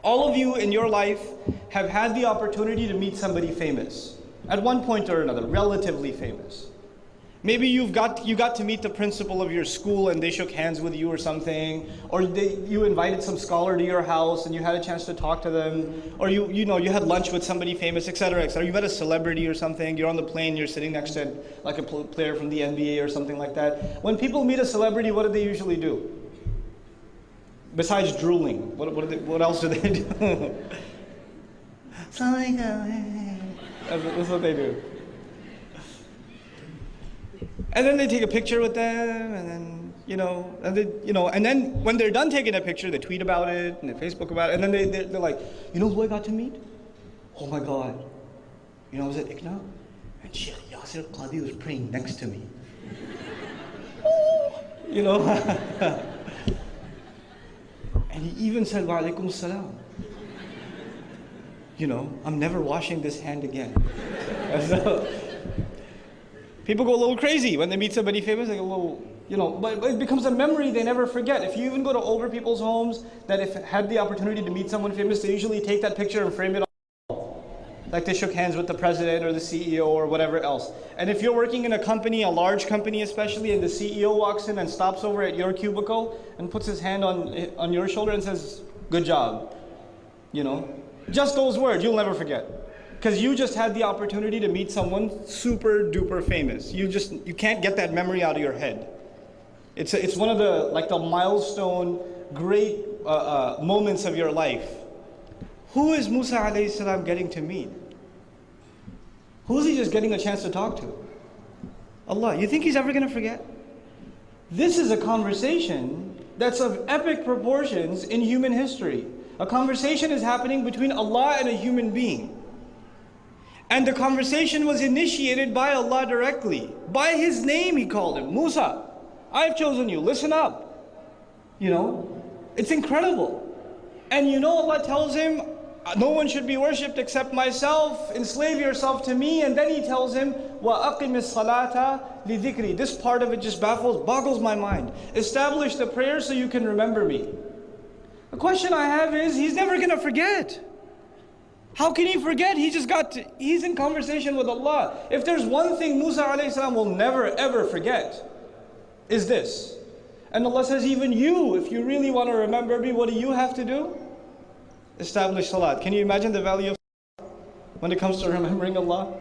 All of you in your life have had the opportunity to meet somebody famous at one point or another, relatively famous. Maybe you got to meet the principal of your school and they shook hands with you or something, or you invited some scholar to your house and you had a chance to talk to them, or you had lunch with somebody famous, etc., etc. You met a celebrity or something. You're on the plane, you're sitting next to like a player from the NBA or something like that. When people meet a celebrity, what do they usually do? Besides drooling, what else do they do? That's what they do. And then they take a picture with them, and then and then when they're done taking a picture, they tweet about it and they Facebook about it, and then they're like, you know who I got to meet? Oh my God! I was at Ikna, and Sheikh Yasir Qadi was praying next to me. And he even said, "Wa alaikum salam." I'm never washing this hand again. So, people go a little crazy when they meet somebody famous. They go a little, but it becomes a memory they never forget. If you even go to older people's homes that had the opportunity to meet someone famous, they usually take that picture and frame it on the wall. Like they shook hands with the president or the CEO or whatever else. And if you're working in a company, a large company especially, and the CEO walks in and stops over at your cubicle and puts his hand on your shoulder and says, "Good job," just those words you'll never forget. Because you just had the opportunity to meet someone super duper famous. You can't get that memory out of your head. It's one of the milestone great moments of your life. Who is Musa alayhi salam getting to meet? Who is he just getting a chance to talk to? Allah. You think he's ever going to forget? This is a conversation that's of epic proportions in human history. A conversation is happening between Allah and a human being. And the conversation was initiated by Allah directly. By His name He called him, Musa, I've chosen you, listen up. It's incredible. And Allah tells him, no one should be worshipped except myself, enslave yourself to me. And then He tells him, وَأَقِمِ الصَّلَاةَ لِذِكْرِ. This part of it just boggles my mind. Establish the prayer so you can remember me. The question I have is, he's never going to forget. How can he forget? He's in conversation with Allah. If there's one thing Musa alayhi salam will never ever forget, is this. And Allah says, even you, if you really want to remember me, what do you have to do? Establish salat. Can you imagine the value of salat when it comes to remembering Allah?